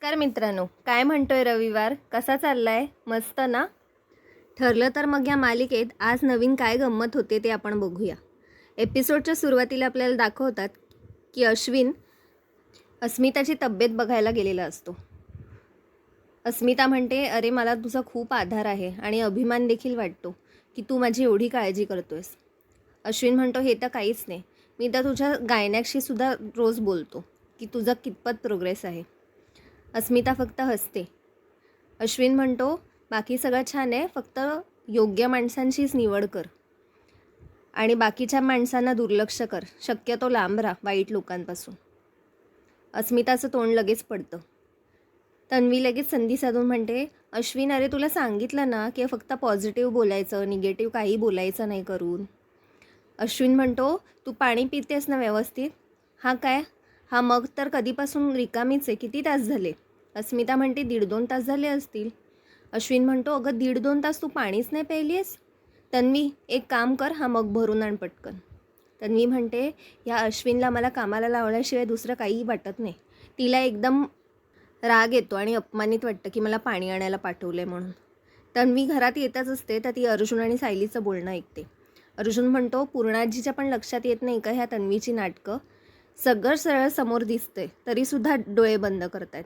नमस्कार मित्रांनो, काय म्हणतोय रविवार? कसा चाललाय? मस्त ना? ठरलं तर मग या मालिकेत आज नवीन काय गंमत होते ते आपण बघूया. एपिसोडच्या सुरुवातीला आपल्याला दाखवतात की अश्विन अस्मिताची तब्येत बघायला गेलेला असतो. अस्मिता म्हणते, अरे मला तुझा खूप आधार आहे आणि अभिमान देखील वाटतो की तू माझी एवढी काळजी करतोयस. अश्विन म्हणतो, हे तर काहीच नाही, मी तर तुझ्या गायनॅकशी सुद्धा रोज बोलतो की तुझा कितपत प्रोग्रेस आहे. अस्मिता फक्त हसते. अश्विन म्हणतो, बाकी सगळं छान आहे, फक्त योग्य माणसांचीच निवड कर आणि बाकीच्या माणसांना दुर्लक्ष कर, शक्यतो लांब राहा वाईट लोकांपासून. अस्मिताचं तोंड लगेच पडतं. तन्वी लगेच संधी साधून म्हणते, अश्विन अरे तुला सांगितलं ना की फक्त पॉझिटिव्ह बोलायचं, निगेटिव्ह काही बोलायचं नाही करून. अश्विन म्हणतो, तू पाणी पितेस ना व्यवस्थित? हा काय, हा मग तर कधीपासून रिकामीच आहे, किती तास झाले? अस्मिता म्हणते, 1.5-2 तास झाले असतील. अश्विन म्हणतो, अगं 1.5-2 तास तू पाणीच नाही प्यायली आहेस? तन्वी एक काम कर, हा मग भरून आण पटकन. तन्वी म्हणते, या अश्विनला मला कामाला लावल्याशिवाय दुसरं काहीही वाटत नाही. तिला एकदम राग येतो आणि अपमानित वाटतं की मला पाणी आणायला पाठवलं आहे म्हणून. तन्वी घरात येतच असते तर ती अर्जुन आणि सायलीचं बोलणं ऐकते. अर्जुन म्हणतो, पूर्णाजीच्या पण लक्षात येत नाही का ह्या तन्वीची नाटकं? सगळं सरळ समोर दिसतंय तरीसुद्धा डोळे बंद करतायत.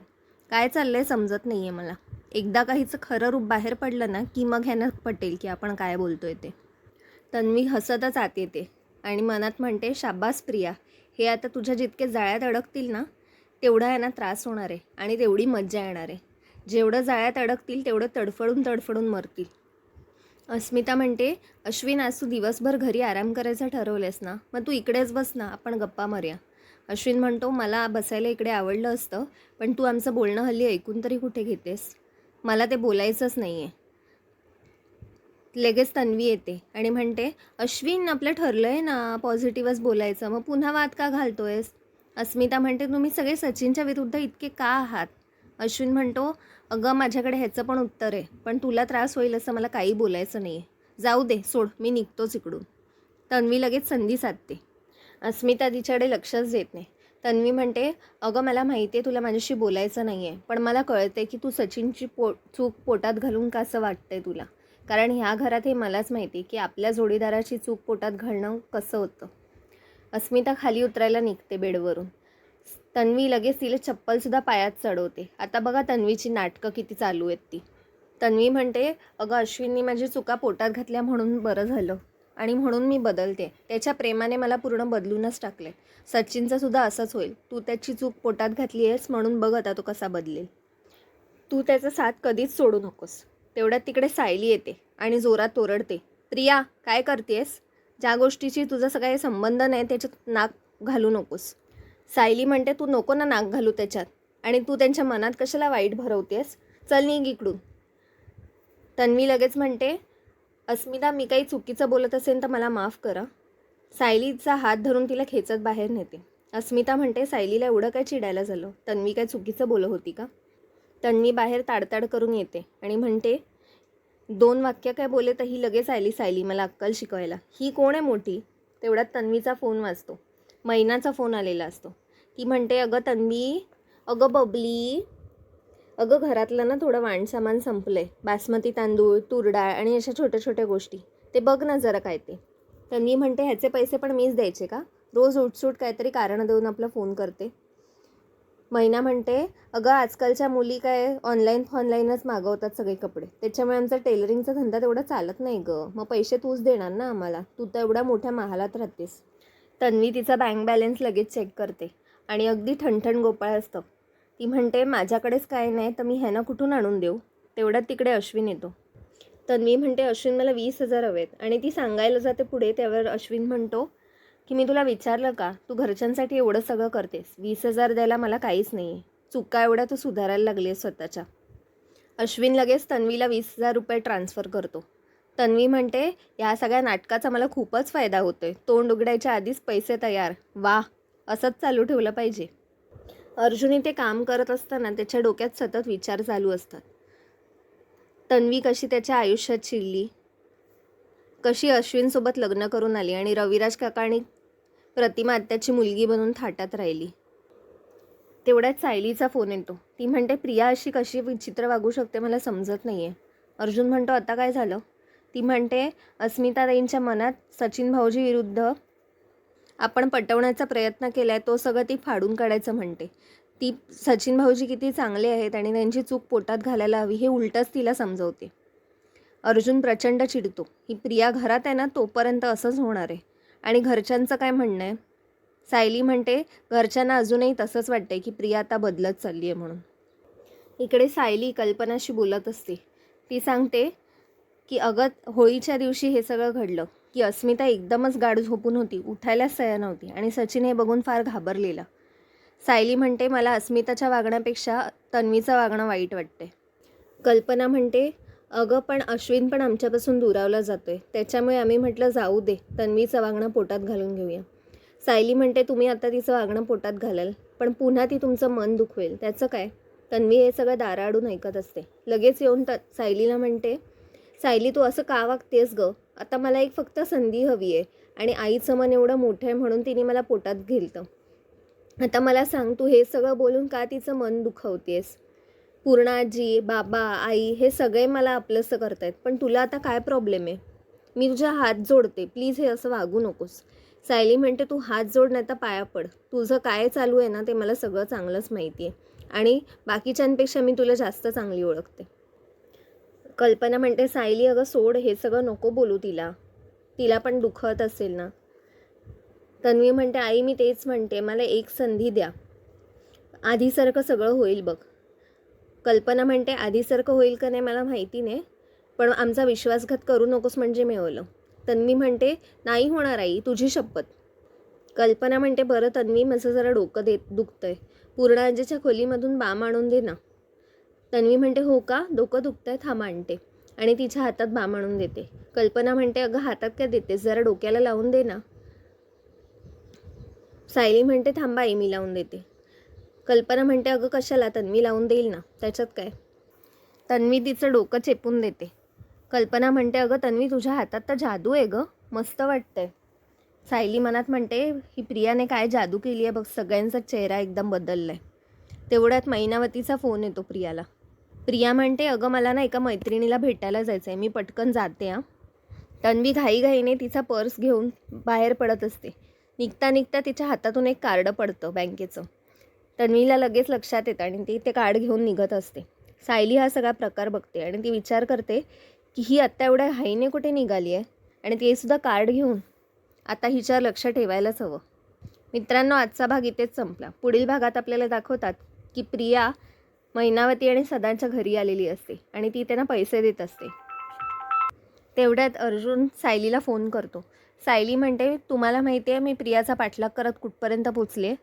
काय चाललंय समजत नाही आहे मला. एकदा काहीचं खरं रूप बाहेर पडलं ना की मग ह्यांना पटेल की आपण काय बोलतोय ते. तन्वी हसतच आत येते आणि मनात म्हणते, शाबास प्रिया, हे आता तुझ्या जितके जाळ्यात अडकतील ना तेवढा यांना त्रास होणार आहे आणि तेवढी मज्जा येणार आहे. जेवढं जाळ्यात अडकतील तेवढं तडफडून तडफडून मरतील. अस्मिता म्हणते, अश्विन आज तू दिवसभर घरी आराम करायचं ठरवलेस ना, मग तू इकडेच बस ना, आपण गप्पा मारूया. अश्विन म्हणतो, मला बसायला इकडे आवडलं असतं, पण तू आमचं बोलणं हल्ली ऐकून तरी कुठे घेतेस? मला ते बोलायचंच नाही आहे. लगेच तन्वी येते आणि म्हणते, अश्विन आपलं ठरलं आहे ना पॉझिटिव्हच बोलायचं, मग पुन्हा वाद का घालतोयस? अस्मिता म्हणते, तुम्ही सगळे सचिनच्या विरुद्ध इतके का आहात? अश्विन म्हणतो, अगं माझ्याकडे ह्याचं पण उत्तर आहे, पण तुला त्रास होईल असं मला काही बोलायचं नाही आहे. जाऊ दे, सोड, मी निघतोच इकडून. तन्वी लगेच संधी साधते. अस्मिता तिच्याकडे लक्षच देत नाही. तन्वी म्हणते, अगं मला माहिती आहे तुला माझ्याशी बोलायचं नाही आहे, पण मला कळते की तू सचिनची चूक पोटात घालून का असं वाटतंय तुला. कारण ह्या घरात हे मलाच माहिती की आपल्या जोडीदाराची चूक पोटात घालणं कसं होतं. अस्मिता खाली उतरायला निघते बेडवरून. तन्वी लगेच तिला चप्पलसुद्धा पायात चढवते. आता बघा तन्वीची नाटकं किती चालू आहेत ती. तन्वी म्हणते, अगं अश्विननी माझी चुका पोटात घातल्या म्हणून बरं झालं आणि म्हणून मी बदलते. त्याच्या प्रेमाने मला पूर्ण बदलूनच टाकले. सचिनचं सुद्धा असंच होईल. तू त्याची चूक पोटात घातली आहेस म्हणून बघ आता तो कसा बदलेल. तू त्याचा साथ कधीच सोडू नकोस. तेवढ्यात तिकडे सायली येते आणि जोरात ओरडते, प्रिया काय करतेस? ज्या गोष्टीची तुझा सगळा संबंध नाही त्याच्यात नाक घालू नकोस. सायली म्हणते, तू नको ना नाक घालू त्याच्यात, आणि तू त्यांच्या मनात कशाला वाईट भरवतेस? चल निघ इकडून. तन्वी लगेच म्हणते, अस्मिता मी काही चुकीचं बोलत असेल तर मला माफ करा. सायलीचा हात धरून तिला खेचत बाहेर नेते. अस्मिता म्हणते, सायलीला एवढं काय चिडायला झालं? तन्वी काय चुकीचं बोलत होती का? तन्वी बाहेर ताडताड करून येते आणि म्हणते, 2 वाक्य काय बोले तर ही लगेच आली सायली मला अक्कल शिकवायला. ही कोण आहे मोठी? तेवढ्यात तन्वीचा फोन वाजतो. मैनाचा फोन आलेला असतो. ती म्हणते, अगं तन्वी, अगं बबली, अगं घरातलं ना थोडं वाणसामान संपलं आहे. बासमती तांदूळ, तूर डाळ आणि अशा छोट्या छोट्या गोष्टी, ते बघ ना जरा काय ते. तन्वी म्हणते, ह्याचे पैसे पण मीच द्यायचे का? रोज उठसूट काहीतरी कारण देऊन आपला फोन करते. मैना म्हणते, अगं आजकालच्या मुली काय ऑनलाईनच मागवतात सगळे कपडे, त्याच्यामुळे आमचा टेलरिंगचा धंदा तेवढा चालत नाही गं. मग पैसे तूच देणार ना आम्हाला, तू तर एवढ्या मोठ्या महालात राहतेस. तन्वी तिचा बँक बॅलन्स लगेच चेक करते आणि अगदी ठणठण गोपाळ असतं. ती म्हणते, माझ्याकडेच काय नाही तर मी ह्यांना कुठून आणून देऊ? तेवढ्यात तिकडे अश्विन येतो. तन्वी म्हणते, अश्विन मला 20,000 हवेत, आणि ती सांगायला जाते पुढे. त्यावर अश्विन म्हणतो की मी तुला विचारलं का, तू घरच्यांसाठी एवढं सगळं करतेस, 20,000 द्यायला मला काहीच नाही आहे. चुका एवढ्या तू सुधारायला लागली आहे स्वतःच्या. अश्विन लगेच तन्वीला 20,000 रुपये ट्रान्स्फर करतो. तन्वी म्हणते, या सगळ्या नाटकाचा मला खूपच फायदा होतोय. तोंड उघडायच्या आधीच पैसे तयार. वा, असंच चालू ठेवलं पाहिजे. अर्जुनी ते काम करत असताना त्याच्या डोक्यात सतत विचार चालू असतात. तन्वी कशी त्याच्या आयुष्यात शिरली, कशी अश्विनसोबत लग्न करून आली आणि रविराज काका आणि प्रतिमा आत्याची मुलगी बनून थाटात राहिली. तेवढ्यात सायलीचा फोन येतो. ती म्हणते प्रिया अशी कशी विचित्र वागू शकते मला समजत नाही आहे. अर्जुन म्हणतो आता काय झालं? ती म्हणते अस्मिताताईंच्या मनात सचिन भाऊजी विरुद्ध आपण पटवण्याचा प्रयत्न केला आहे तो सगळं ती फाडून काढायचं म्हणते. ती सचिन भाऊजी किती चांगले आहेत आणि त्यांची चूक पोटात घालायला हवी हे उलटंच तिला समजवते. अर्जुन प्रचंड चिडतो. ही प्रिया घरात आहे ना तोपर्यंत असंच होणार आहे. आणि घरच्यांचं काय म्हणणं आहे? सायली म्हणते घरच्यांना अजूनही तसंच वाटतंय की प्रिया आता बदलत चालली आहे म्हणून. इकडे सायली कल्पनाशी बोलत असते. ती सांगते की अगं होळीच्या दिवशी हे सगळं घडलं की अस्मिता एकदमच गाढ झोपून होती, उठायलाच तयार नव्हती आणि सचिन हे बघून फार घाबरलेला. सायली म्हणते मला अस्मिताच्या वागण्यापेक्षा तन्वीचं वागणं वाईट वाटते. कल्पना म्हणते अगं पण अश्विन पण आमच्यापासून दुरावला जातोय, त्याच्यामुळे आम्ही म्हटलं जाऊ दे, तन्वीचं वागणं पोटात घालून घेऊया. सायली म्हणते तुम्ही आता तिचं वागणं पोटात घालाल पण पुन्हा ती तुमचं मन दुखवेल, त्याचं काय? तन्वी हे सगळं दाराआडून ऐकत असते. लगेच येऊन सायलीला म्हणते सायली तू असं का वागतेस गं? आता मला एक फक्त संधी हवी आहे आणि आईचं मन एवढं मोठं आहे म्हणून तिने मला पोटात घेलतं. आता मला सांग तू हे सगळं बोलून का तिचं मन दुखवतेस? पूर्ण आजी, बाबा, आई हे सगळे मला आपलंसं करतायत पण तुला आता काय प्रॉब्लेम आहे? मी तुझ्या हात जोडते, प्लीज हे असं वागू नकोस. सायली म्हणते तू हात जोड नाही तर पाया पड. तुझं काय चालू आहे ना ते मला सगळं चांगलंच माहिती आहे आणि बाकीच्यांपेक्षा मी तुला जास्त चांगली ओळखते. कल्पना म्हणते सायली अगं सोड हे सगळं नको बोलू तिला पण दुखत असेल ना. तन्वी म्हणते आई मी तेच म्हणते, मला एक संधी द्या, आधीसारखं सगळं होईल बघ. कल्पना म्हणते आधीसारखं होईल का नाही मला माहिती नाही पण आमचा विश्वासघात करू नकोस म्हणजे मिळवलं. तन्वी म्हणते नाही होणार आई, तुझी शपथ. कल्पना म्हणते बरं तन्वी माझं जरा डोकं दुखतंय, पूर्ण आजीच्या खोलीमधून बाम आणून दे ना. तन्वी म्हणते हो का, डोकं दुखतंय, थांब आणते आणि तिच्या हातात बाम आणून देते. कल्पना म्हणते अगं हातात काय देतेस, जरा डोक्याला लावून दे ना. सायली म्हणते थांबा आई मी लावून देते. कल्पना म्हणते अगं कशाला, तन्वी लावून देईल ना, त्याच्यात काय. तन्वी तिचं डोकं चेपून देते. कल्पना म्हणते अगं तन्वी तुझ्या हातात तर जादू आहे गं, मस्त वाटतंय. सायली मनात म्हणते ही प्रियाने काय जादू केली आहे बघ, सगळ्यांचा चेहरा एकदम बदललाय. तेवढ्यात मैनावतीचा फोन येतो प्रियाला. प्रिया म्हणते अगं मला ना एका मैत्रिणीला भेटायला जायचं आहे, मी पटकन जाते हां. तन्वी घाईघाईने तिचा पर्स घेऊन बाहेर पडत असते. निघता निघता तिच्या हातातून एक कार्ड पडतं बँकेचं. तन्वीला लगेच लक्षात येतं आणि ती ते कार्ड घेऊन निघत असते. सायली हा सगळा प्रकार बघते आणि ती विचार करते की ही आत्ता एवढ्या घाईने कुठे निघाली आहे आणि ते सुद्धा कार्ड घेऊन. आता हिच्यावर लक्ष ठेवायलाच हवं. मित्रांनो आजचा भाग इथेच संपला. पुढील भागात आपल्याला दाखवतात की प्रिया मैनावती आणि सदांच्या घरी आलेली असते आणि ती त्यांना पैसे देत असते. तेवढ्यात अर्जुन सायलीला फोन करतो. सायली म्हणते तुम्हाला माहिती आहे मी प्रियाचा पाठलाग करत कुठपर्यंत पोचले?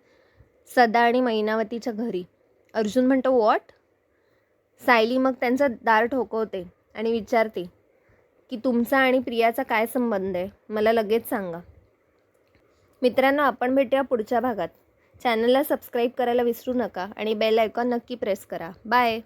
सदा आणि मैनावतीच्या घरी. अर्जुन म्हणतो व्हॉट? सायली मग त्यांचं दार ठोकवते आणि विचारते की तुमचा आणि प्रियाचा काय संबंध आहे, मला लगेच सांगा. मित्रांनो आपण भेटूया पुढच्या भागात. चॅनलला सबस्क्राईब करायला विसरू नका आणि बेल आयकॉन नक्की प्रेस करा. बाय.